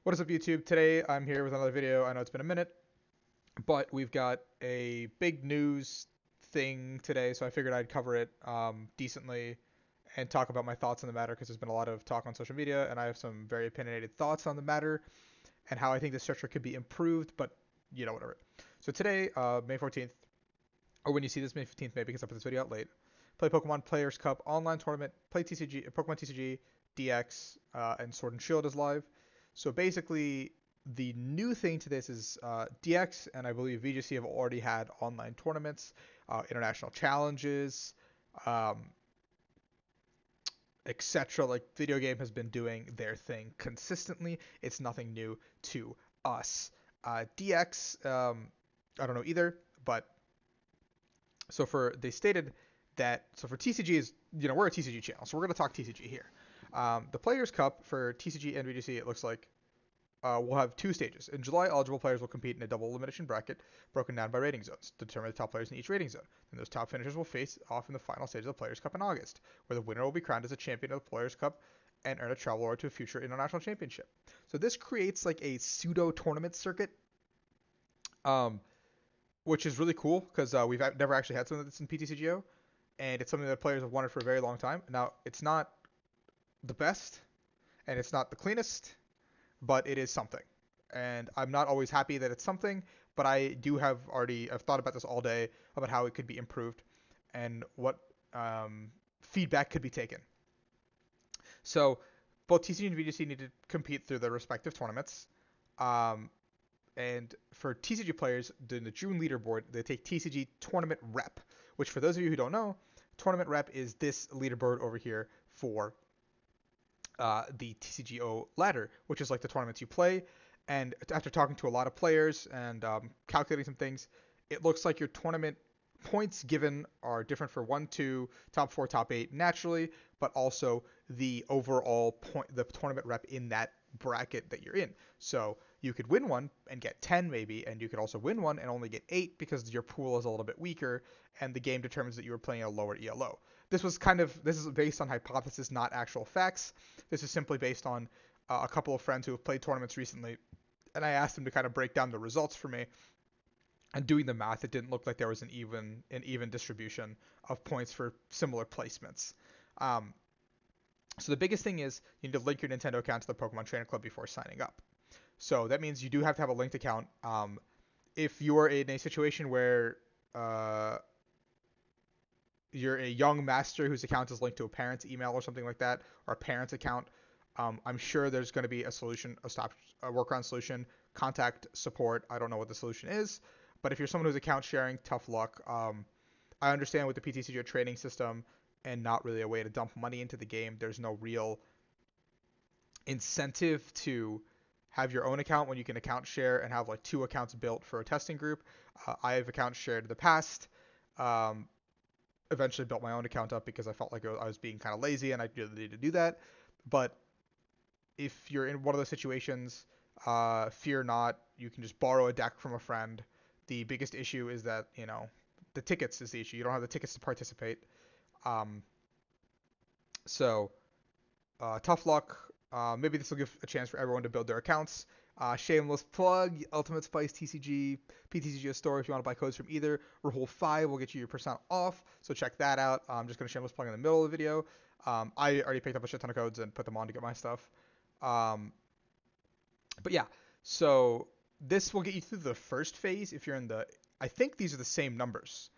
What is up, YouTube? Today I'm here with another video. I know it's been a minute, but we've got a big news thing today, so I figured I'd cover it decently and talk about my thoughts on the matter because there's been a lot of talk on social media, and I have some very opinionated thoughts on the matter and how I think the structure could be improved, but whatever. So today, May 14th, or when you see this, May 15th, maybe because I put this video out late, play Pokemon Players Cup online tournament, play TCG, Pokemon TCG, DX, and Sword and Shield is live. So basically, the new thing to this is DX and I believe VGC have already had online tournaments, international challenges, um, etc. Like video game has been doing their thing consistently. It's nothing new to us. DX, I don't know either, but they stated that for TCG is we're a TCG channel, so we're going to talk TCG here. The Players Cup for TCG and VGC, it looks like we'll have two stages. In July, eligible players will compete in a double elimination bracket broken down by rating zones to determine the top players in each rating zone. Then those top finishers will face off in the final stage of the Players Cup in August, where the winner will be crowned as a champion of the Players Cup and earn a travel award to a future international championship. So this creates like a pseudo tournament circuit, um, which is really cool because we've never actually had something like this in PTCGO, and it's something that players have wanted for a very long time. Now, it's not the best, and it's not the cleanest, but it is something. And I'm not always happy that it's something, but I've thought about this all day about how it could be improved and what feedback could be taken. So both TCG and VGC need to compete through their respective tournaments. Um, and for TCG players, during the June leaderboard, they take TCG Tournament Rep, which for those of you who don't know, Tournament Rep is this leaderboard over here for the TCGO ladder, which is like the tournaments you play. And after talking to a lot of players and calculating some things, it looks like your tournament points given are different for 1, 2, top 4, top 8 naturally, but also the overall point, the tournament rep in that bracket that you're in. So you could win one and get 10 maybe, and you could also win one and only get 8 because your pool is a little bit weaker and the game determines that you were playing a lower ELO. This is based on hypothesis, not actual facts. This is simply based on a couple of friends who have played tournaments recently, and I asked them to kind of break down the results for me. And doing the math, it didn't look like there was an even distribution of points for similar placements. Um, so the biggest thing is you need to link your Nintendo account to the Pokemon Trainer Club before signing up. So that means you do have to have a linked account. If you are in a situation where you're a young master whose account is linked to a parent's email or something like that, or a parent's account, I'm sure there's going to be a solution, a workaround solution. Contact support. I don't know what the solution is, but if you're someone who's account sharing, tough luck. I understand with the PTCGO trading system and not really a way to dump money into the game, there's no real incentive to have your own account when you can account share and have like two accounts built for a testing group. I have account shared in the past. Um, Eventually built my own account up because I felt like I was being kind of lazy and I really needed to do that. But if you're in one of those situations, fear not. You can just borrow a deck from a friend. The biggest issue is that, the tickets is the issue. You don't have the tickets to participate. Um, so tough luck. Maybe this will give a chance for everyone to build their accounts. Shameless plug, Ultimate Spice TCG, PTCGO store if you want to buy codes from either. Rahul 5 will get you your percent off, so check that out. I'm just going to shameless plug in the middle of the video. I already picked up a shit ton of codes and put them on to get my stuff. But yeah, so this will get you through the first phase if you're in the... I think these are the same numbers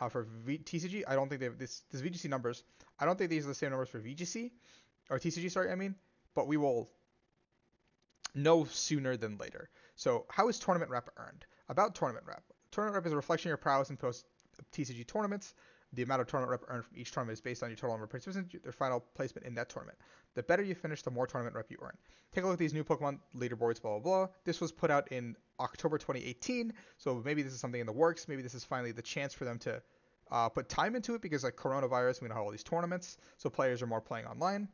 for TCG. I don't think they have this VGC numbers. I don't think these are the same numbers for VGC, or TCG, sorry, I mean. But we will no sooner than later. So how is tournament rep earned? About tournament rep. Tournament rep is a reflection of your prowess in post TCG tournaments. The amount of tournament rep earned from each tournament is based on your total number of participants, their final placement in that tournament. The better you finish, the more tournament rep you earn. Take a look at these new Pokemon leaderboards, blah, blah, blah. This was put out in October 2018, so maybe this is something in the works. Maybe this is finally the chance for them to put time into it because like coronavirus, we don't have all these tournaments, so players are more playing online.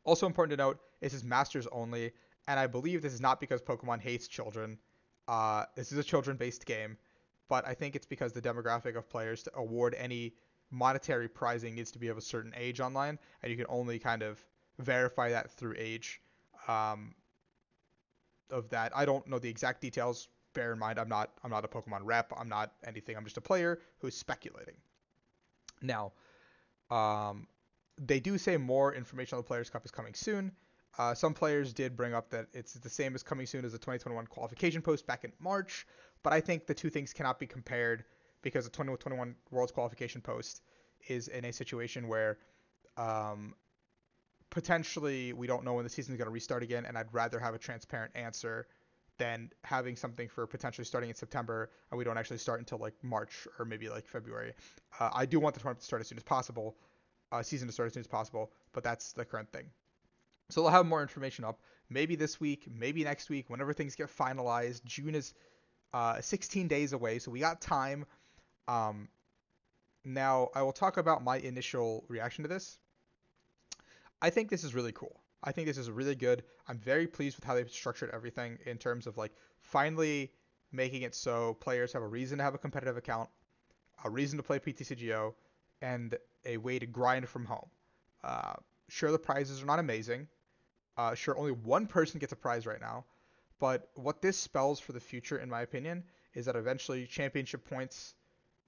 Also important to note, this is Masters only, and I believe this is not because Pokemon hates children. This is a children-based game, but I think it's because the demographic of players to award any monetary prizing needs to be of a certain age online, and you can only kind of verify that through age. Um, of that. I don't know the exact details. Bear in mind, I'm not a Pokemon rep. I'm not anything. I'm just a player who's speculating. Now, um, they do say more information on the Players Cup is coming soon. Some players did bring up that it's the same as coming soon as the 2021 qualification post back in March, but I think the two things cannot be compared because the 2021 Worlds qualification post is in a situation where um, potentially we don't know when the season is going to restart again, and I'd rather have a transparent answer than having something for potentially starting in September and we don't actually start until like March or maybe like February. I do want the tournament to start as soon as possible, season to start as soon as possible, but that's the current thing. So they'll have more information up maybe this week, maybe next week, whenever things get finalized. June is 16 days away, so we got time. Um, Now, I will talk about my initial reaction to this. I think this is really cool. I think this is really good. I'm very pleased with how they've structured everything in terms of like finally making it so players have a reason to have a competitive account, a reason to play PTCGO, and a way to grind from home. Uh, sure, the prizes are not amazing. Sure, only one person gets a prize right now. But what this spells for the future, in my opinion, is that eventually championship points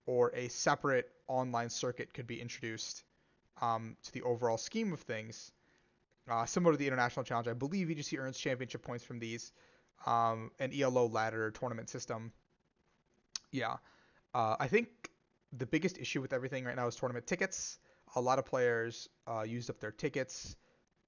or a separate online circuit could be introduced to the overall scheme of things. Similar to the International Challenge, I believe VGC earns championship points from these. An ELO ladder tournament system. Yeah. I think the biggest issue with everything right now is tournament tickets. A lot of players used up their tickets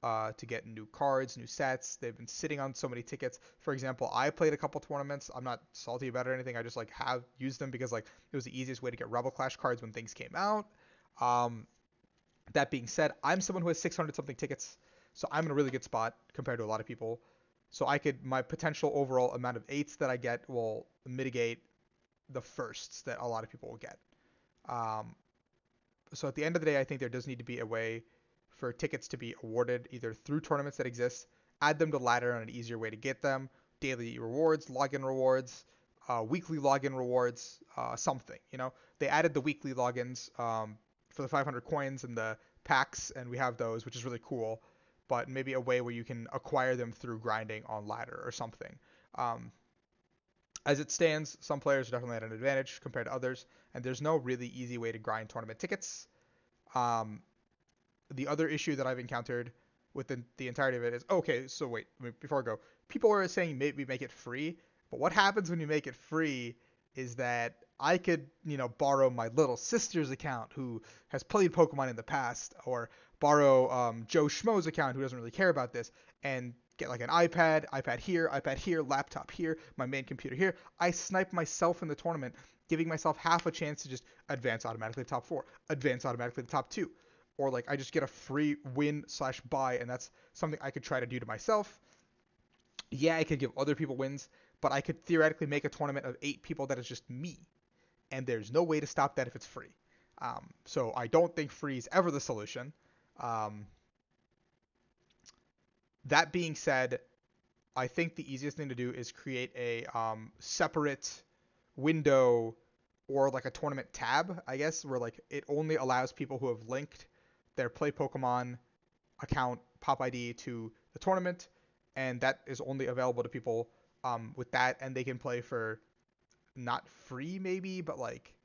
to get new cards, new sets. They've been sitting on so many tickets. For example, I played a couple tournaments. I'm not salty about it or anything. I just like have used them because like it was the easiest way to get Rebel Clash cards when things came out. Um, that being said, I'm someone who has 600 something tickets, so I'm in a really good spot compared to a lot of people. So my potential overall amount of eights that I get will mitigate the firsts that a lot of people will get. Um, so at the end of the day, I think there does need to be a way for tickets to be awarded either through tournaments that exist, add them to ladder on an easier way to get them, daily rewards, login rewards, weekly login rewards, something. They added the weekly logins for the 500 coins and the packs, and we have those, which is really cool. But maybe a way where you can acquire them through grinding on ladder or something. Um, as it stands, some players are definitely at an advantage compared to others, and there's no really easy way to grind tournament tickets. Um, the other issue that I've encountered with the entirety of it is, okay, so wait, before I go, people are saying maybe make it free, but what happens when you make it free is that I could, borrow my little sister's account who has played Pokemon in the past, or borrow Joe Schmo's account who doesn't really care about this, and get like an iPad here, laptop here, my main computer here. I snipe myself in the tournament, giving myself half a chance to just advance automatically to top 4, advance automatically to top 2. Or like I just get a free win/buy, and that's something I could try to do to myself. Yeah, I could give other people wins, but I could theoretically make a tournament of 8 people that is just me, and there's no way to stop that if it's free. So I don't think free is ever the solution. Um, that being said, I think the easiest thing to do is create a separate window or like a tournament tab, I guess, where like it only allows people who have linked their Play Pokemon account Pop ID to the tournament, and that is only available to people with that, and they can play for not free maybe, but like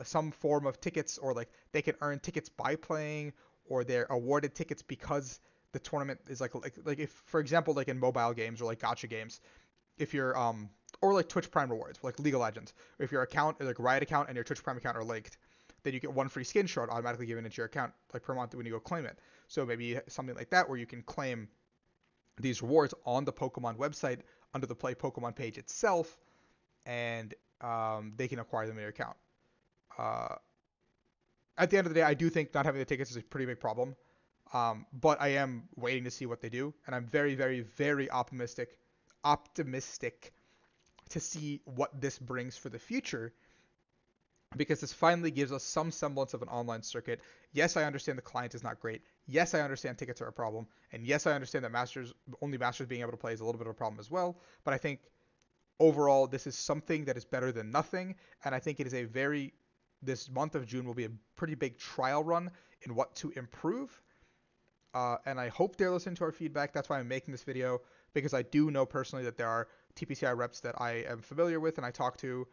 some form of tickets, or like they can earn tickets by playing, or they're awarded tickets because the tournament is like if, for example, like in mobile games or like gacha games, if you're or like Twitch Prime rewards, like League of Legends, or if your account, like Riot account and your Twitch Prime account are linked, then you get one free skin shard automatically given into your account like per month when you go claim it. So maybe something like that where you can claim these rewards on the Pokemon website under the Play Pokemon page itself, and they can acquire them in your account. Uh, at the end of the day, I do think not having the tickets is a pretty big problem. But I am waiting to see what they do, and I'm very, very, very optimistic to see what this brings for the future, because this finally gives us some semblance of an online circuit. Yes, I understand the client is not great. Yes, I understand tickets are a problem, and yes, I understand that only Masters being able to play is a little bit of a problem as well. But I think overall, this is something that is better than nothing, and I think it is this month of June will be a pretty big trial run in what to improve. and I hope they're listening to our feedback. That's why I'm making this video, because I do know personally that there are TPCI reps that I am familiar with, and I talk to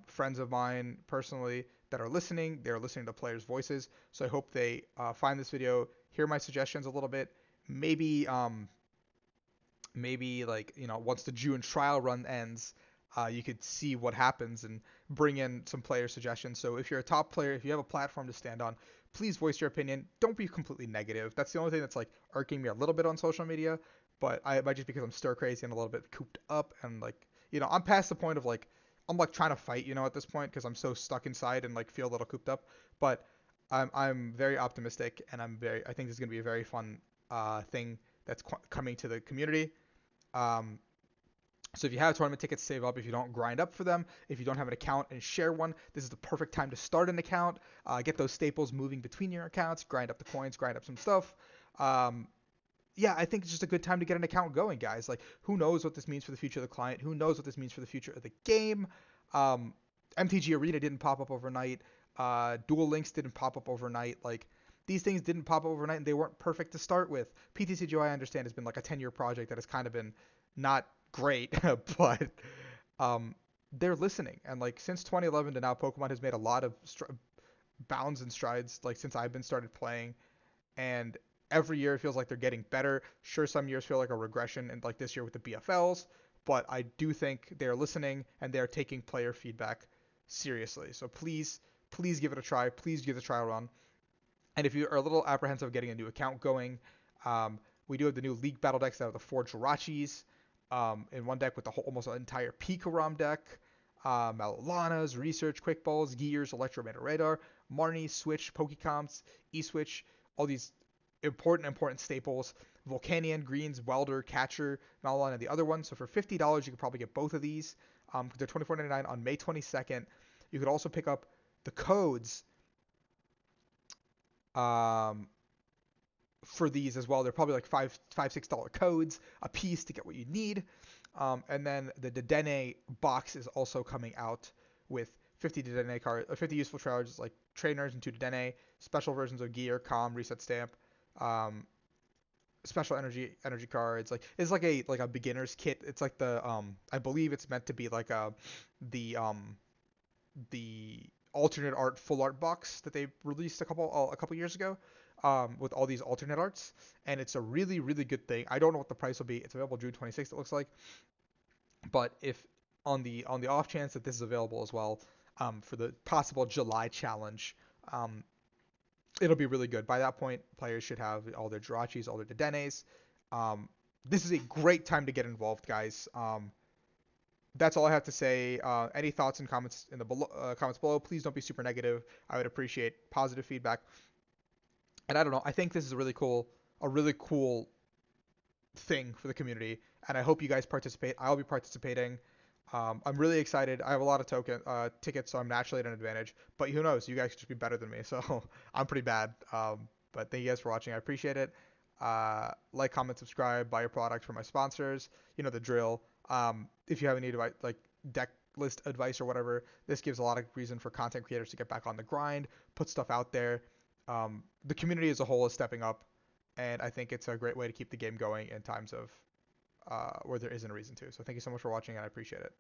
friends of mine personally that are listening. They're listening to players' voices, so I hope they find this video, hear my suggestions a little bit, maybe maybe like once the June trial run ends, you could see what happens and bring in some player suggestions. So if you're a top player, if you have a platform to stand on, please voice your opinion. Don't be completely negative. That's the only thing that's like irking me a little bit on social media, but it might just because I'm stir crazy and a little bit cooped up, and like I'm past the point of like I'm like trying to fight at this point because I'm so stuck inside and like feel a little cooped up. But I'm very optimistic, and I think this is gonna be a very fun thing that's coming to the community. Um, so if you have tournament tickets, save up. If you don't, grind up for them. If you don't have an account and share one, this is the perfect time to start an account. Get those staples moving between your accounts. Grind up the coins. Grind up some stuff. Um, yeah, I think it's just a good time to get an account going, guys. Like, who knows what this means for the future of the client? Who knows what this means for the future of the game? Um, MTG Arena didn't pop up overnight. Dual Links didn't pop up overnight. Like, these things didn't pop up overnight, and they weren't perfect to start with. PTCGO, I understand, has been like a 10-year project that has kind of been not great, but um, they're listening. And like since 2011 to now, Pokemon has made a lot of bounds and strides. Like since I've been started playing, and every year it feels like they're getting better. Sure, some years feel like a regression, and like this year with the BFLs, but I do think they're listening and they're taking player feedback seriously. So please give it a try. Please give the trial run. And if you are a little apprehensive of getting a new account going, um, we do have the new League Battle decks that have the 4 Jirachis in one deck with the whole, almost an entire Pikarom deck. Malolanas, Research, Quick Balls, Gears, Electromagnetic Radar, Marnie, Switch, Pokecoms, E-Switch, all these important staples. Volcanion, Greens, Welder, Catcher, Malolana, the other one. So for $50, you could probably get both of these. They're $24.99 on May 22nd. You could also pick up the codes um, for these as well. They're probably like $6 codes a piece to get what you need. And then the Dedenne box is also coming out with 50 Dedenne cards, 50 useful charges like trainers and 2 Dedenne, special versions of gear, calm, reset stamp, um, special energy cards. Like it's like a beginner's kit. It's like the I believe it's meant to be like the the alternate art full art box that they released a couple years ago, with all these alternate arts, and it's a really good thing. I don't know what the price will be. It's available June 26th, it looks like, but if on the off chance that this is available as well, for the possible July challenge, um, it'll be really good. By that point, players should have all their Jirachis, all their Dedennes. This is a great time to get involved, guys. That's all I have to say. Any thoughts and comments in the comments below? Please don't be super negative. I would appreciate positive feedback. And I don't know. I think this is a really cool thing for the community, and I hope you guys participate. I'll be participating. I'm really excited. I have a lot of tickets, so I'm naturally at an advantage. But who knows? You guys could just be better than me, so I'm pretty bad. But thank you guys for watching. I appreciate it. Like, comment, subscribe, buy your product from my sponsors. You know the drill. If you have any advice, like deck list advice or whatever, this gives a lot of reason for content creators to get back on the grind, put stuff out there. The community as a whole is stepping up, and I think it's a great way to keep the game going in times of where there isn't a reason to. So thank you so much for watching, and I appreciate it.